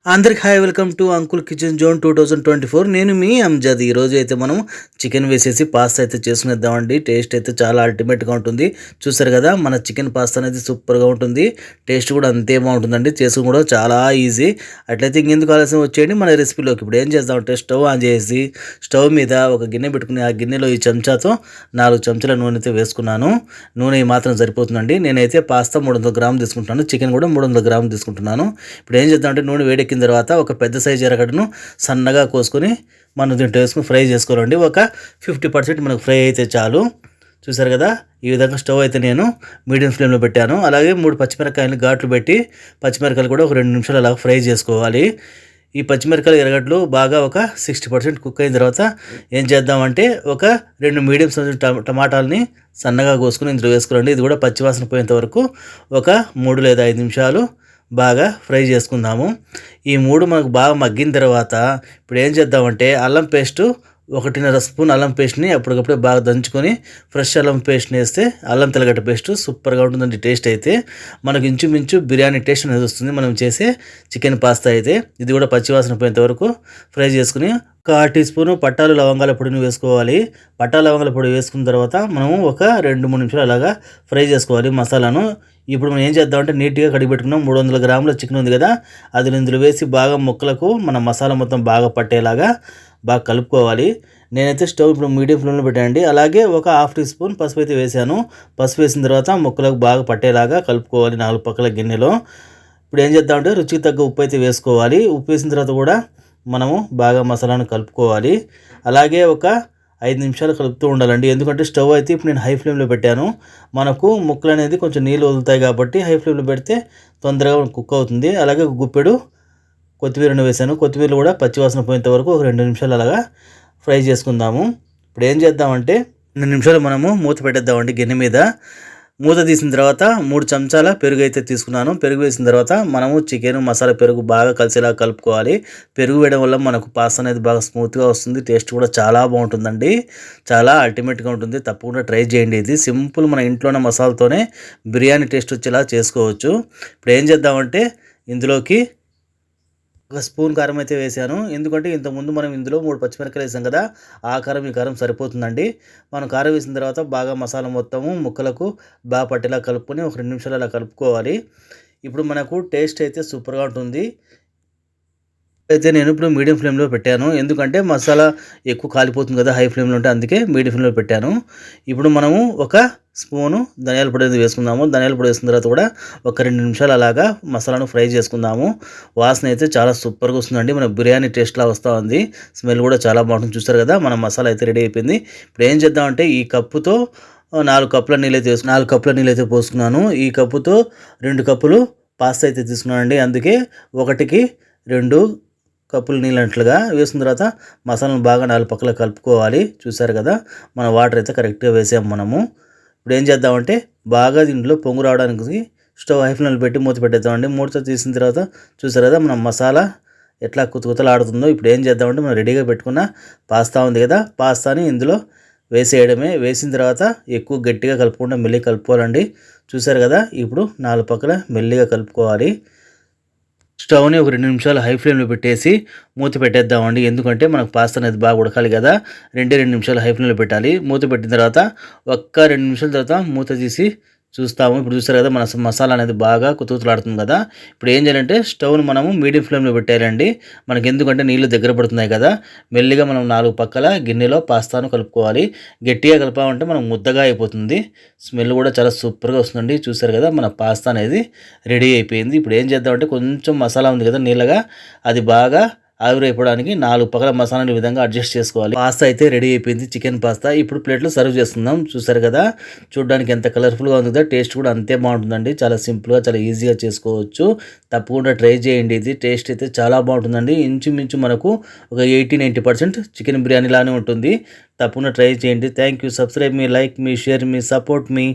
అందరికి hi welcome to uncle kitchen zone 2024. నేను మీ అంజద్. ఈరోజు అయితే మనం చికెన్ వేసేసి పాస్తా అయితే చేసుకునేద్దామండి. టేస్ట్ అయితే చాలా అల్టిమేట్గా ఉంటుంది. చూసారు కదా, మన చికెన్ పాస్తా అనేది సూపర్గా ఉంటుంది. టేస్ట్ కూడా అంతే బాగుంటుందండి. చేసుకుని కూడా చాలా ఈజీ. అట్లయితే ఇంకెందుకు ఆలస్యం వచ్చేయండి మన రెసిపీలోకి. ఇప్పుడు ఏం చేద్దామంటే స్టవ్ ఆన్ చేసి స్టవ్ మీద ఒక గిన్నె పెట్టుకుని ఆ గిన్నెలో ఈ చెంచాతో 4 చెంచాల నూనె అయితే వేసుకున్నాను. నూనె మాత్రం సరిపోతుందండి. నేనైతే పాస్తా 300 గ్రాములు తీసుకుంటున్నాను. చికెన్ కూడా 300 గ్రాములు తీసుకుంటున్నాను. ఇప్పుడు ఏం చేద్దామంటే నూనె వేడెక్కిన తర్వాత ఒక పెద్ద సైజు ఎర్రగడ్డను సన్నగా కోసుకొని మనం దీంట్లో వేసుకుని ఫ్రై చేసుకోవాలండి. ఒక 50% మనకు ఫ్రై అయితే చాలు. చూసారు కదా, ఈ విధంగా స్టవ్ అయితే నేను మీడియం ఫ్లేమ్లో పెట్టాను. అలాగే 3 పచ్చిమిరపకాయలు ఘాట్లు పెట్టి పచ్చిమిరపకాయలు కూడా ఒక 2 నిమిషాలు అలా ఫ్రై చేసుకోవాలి. ఈ పచ్చిమిరపకాయలు ఎర్రగడ్డలు బాగా ఒక 60% కుక్ అయిన తర్వాత ఏం చేద్దామంటే ఒక 2 మీడియం సైజు టమాటాలని సన్నగా కోసుకుని ఇందులో వేసుకోవాలండి. ఇది కూడా పచ్చివాసన పోయేంత వరకు ఒక 3 లేదా 5 నిమిషాలు బాగా ఫ్రై చేసుకుందాము. ఈ 3 మనకు బాగా మగ్గిన తర్వాత ఇప్పుడు ఏం చేద్దామంటే అల్లం పేస్టు 1.5 స్పూన్ అల్లం పేస్ట్ని అప్పటికప్పుడే బాగా దంచుకొని ఫ్రెష్ అల్లం పేస్ట్ని వేస్తే అల్లం తెల్లగడ్డ పేస్ట్ సూపర్గా ఉంటుందండి. టేస్ట్ అయితే మనకు ఇంచుమించు బిర్యానీ టేస్ట్ అనేది వస్తుంది మనం చేసే చికెన్ పాస్తా అయితే. ఇది కూడా పచ్చివాసన పోయేంత వరకు ఫ్రై చేసుకుని ఒక 1 టీ స్పూను పట్టాలు లవంగాల పొడిని వేసుకోవాలి. పట్టాల లవంగాల పొడి వేసుకున్న తర్వాత మనము ఒక 2-3 నిమిషాలు అలాగా ఫ్రై చేసుకోవాలి మసాలాను. ఇప్పుడు మనం ఏం చేద్దామంటే నీట్గా కడిగి పెట్టుకున్నాం 300 గ్రాముల చికెన్ ఉంది కదా, అది ఇందులో వేసి బాగా ముక్కలకు మన మసాలా మొత్తం బాగా పట్టేలాగా బాగా కలుపుకోవాలి. నేనైతే స్టవ్ ఇప్పుడు మీడియం ఫ్లేమ్లో పెట్టానండి. అలాగే ఒక 1/2 టీ స్పూన్ పసుపు అయితే వేసాను. పసుపు వేసిన తర్వాత ముక్కలకు బాగా పట్టేలాగా కలుపుకోవాలి 4 పక్కల గిన్నెలో. ఇప్పుడు ఏం చేద్దామంటే రుచికి తగ్గ ఉప్పు అయితే వేసుకోవాలి. ఉప్పు వేసిన తర్వాత కూడా మనము బాగా మసాలాను కలుపుకోవాలి. అలాగే ఒక 5 నిమిషాలు కలుపుతూ ఉండాలండి. ఎందుకంటే స్టవ్ అయితే ఇప్పుడు నేను హై ఫ్లేమ్లో పెట్టాను. మనకు ముక్కలు అనేది కొంచెం నీళ్ళు వదులుతాయి కాబట్టి హై ఫ్లేమ్లో పెడితే తొందరగా కుక్ అవుతుంది. అలాగే గుప్పెడు కొత్తిమీరను వేసాను. కొత్తిమీర కూడా పచ్చివాసన పోయేంత వరకు ఒక 2 నిమిషాలు అలాగా ఫ్రై చేసుకుందాము. ఇప్పుడు ఏం చేద్దామంటే 2 నిమిషాలు మనము మూత పెట్టేద్దామండి గిన్నె మీద. మూత తీసిన తర్వాత 3 చెంచాల పెరుగు అయితే తీసుకున్నాను. పెరుగు వేసిన తర్వాత మనము చికెన్ మసాలా పెరుగు బాగా కలిసేలా కలుపుకోవాలి. పెరుగు వేయడం వల్ల మనకు పాస్తా అనేది బాగా స్మూత్గా వస్తుంది. టేస్ట్ కూడా చాలా బాగుంటుందండి. చాలా అల్టిమేట్గా ఉంటుంది. తప్పకుండా ట్రై చేయండి. ఇది సింపుల్, మన ఇంట్లోనే మసాలాతోనే బిర్యానీ టేస్ట్ వచ్చేలా చేసుకోవచ్చు. ఇప్పుడు ఏం చేద్దామంటే ఇందులోకి ఒక స్పూన్ కారం అయితే వేసాను. ఎందుకంటే ఇంతకుముందు మనం ఇందులో 3 పచ్చిమిరపకాయలు వేసాం కదా, ఆ కారం ఈ కారం సరిపోతుందండి. మనం కారం వేసిన తర్వాత బాగా మసాలా మొత్తము ముక్కలకు బాగా పట్టేలా కలుపుకొని ఒక 2 నిమిషాలు అలా కలుపుకోవాలి. ఇప్పుడు మనకు టేస్ట్ అయితే సూపర్గా ఉంటుంది. అయితే నేను ఇప్పుడు మీడియం ఫ్లేమ్లో పెట్టాను. ఎందుకంటే మసాలా ఎక్కువ కాలిపోతుంది కదా హై ఫ్లేమ్లో ఉంటే, అందుకే మీడియం ఫ్లేమ్లో పెట్టాను. ఇప్పుడు మనము ఒక స్పూను ధనియాల పొడి అనేది వేసుకుందాము. ధనియాల పొడి వేసిన తర్వాత కూడా ఒక 2 నిమిషాలు అలాగా మసాలాను ఫ్రై చేసుకుందాము. వాసన అయితే చాలా సూపర్గా వస్తుందండి. మన బిర్యానీ టేస్ట్లా వస్తూ ఉంది. స్మెల్ కూడా చాలా బాగుంటుంది. చూస్తారు కదా, మన మసాలా అయితే రెడీ అయిపోయింది. ఇప్పుడు ఏం చేద్దామంటే ఈ కప్పుతో 4 కప్పుల నీళ్ళు అయితే పోసుకున్నాను. ఈ కప్పుతో 2 కప్పులు పాస్తా అయితే తీసుకున్నానండి. అందుకే 1కి 2 కప్పులు నీళ్ళంట్లుగా వేసిన తర్వాత మసాలాను బాగా 4 పక్కల కలుపుకోవాలి. చూసారు కదా, మన వాటర్ అయితే కరెక్ట్గా వేసాము మనము. ఇప్పుడు ఏం చేద్దామంటే బాగా దీంట్లో పొంగు రావడానికి స్టవ్ హై ఫ్లేమ్లో పెట్టి మూత పెట్టేద్దామండి. మూత తీసిన తర్వాత చూసారు కదా, మన మసాలా ఎట్లా కుతకుతలాడుతుందో. ఇప్పుడు ఏం చేద్దామంటే మనం రెడీగా పెట్టుకున్న పాస్తా ఉంది కదా, పాస్తాని ఇందులో వేసేయడమే. వేసిన తర్వాత ఎక్కువ గట్టిగా కలుపుకుండా మెల్లిగా కలుపుకోవాలండి. చూసారు కదా, ఇప్పుడు 4 పక్కల మెల్లిగా కలుపుకోవాలి. స్టవ్ని ఒక 2 నిమిషాలు హై ఫ్లేమ్లో పెట్టేసి మూత పెట్టేద్దామండి. ఎందుకంటే మనకు పాస్తా అనేది బాగా ఉడకాలి కదా, 2 నిమిషాలు హై ఫ్లేమ్లో పెట్టాలి. మూత పెట్టిన తర్వాత ఒక్క 2 నిమిషాల తర్వాత మూత తీసి చూస్తాము. ఇప్పుడు చూస్తారు కదా, మన మసాలా అనేది బాగా కుతుకుతలాడుతుంది కదా. ఇప్పుడు ఏం చేయాలంటే స్టవ్ను మనము మీడియం ఫ్లేమ్లో పెట్టేయాలండి. మనకి ఎందుకంటే నీళ్ళు దగ్గర పడుతున్నాయి కదా. మెల్లిగా మనం 4 పక్కల గిన్నెలో పాస్తాను కలుపుకోవాలి. గట్టిగా కలపామంటే మనం ముద్దగా అయిపోతుంది. స్మెల్ కూడా చాలా సూపర్గా వస్తుందండి. చూసారు కదా, మన పాస్తా అనేది రెడీ అయిపోయింది. ఇప్పుడు ఏం చేద్దామంటే కొంచెం మసాలా ఉంది కదా నీళ్ళగా, అది బాగా ఆవిరైపోవడానికి 4 పక్కల మసాలాని ఈ విధంగా అడ్జస్ట్ చేసుకోవాలి. పాస్తా అయితే రెడీ అయిపోయింది, చికెన్ పాస్తా. ఇప్పుడు ప్లేట్లో సర్వ్ చేసుకుందాం. చూసారు కదా, చూడడానికి ఎంత కలర్ఫుల్గా ఉంది కదా, టేస్ట్ కూడా అంతే బాగుంటుందండి. చాలా సింపుల్గా చాలా ఈజీగా చేసుకోవచ్చు. తప్పకుండా ట్రై చేయండి. ఇది టేస్ట్ అయితే చాలా బాగుంటుందండి. ఇంచుమించు మనకు ఒక 80-90% చికెన్ బిర్యానీ లానే ఉంటుంది. తప్పకుండా ట్రై చేయండి. Thank you. Subscribe me, like me, share me, support me.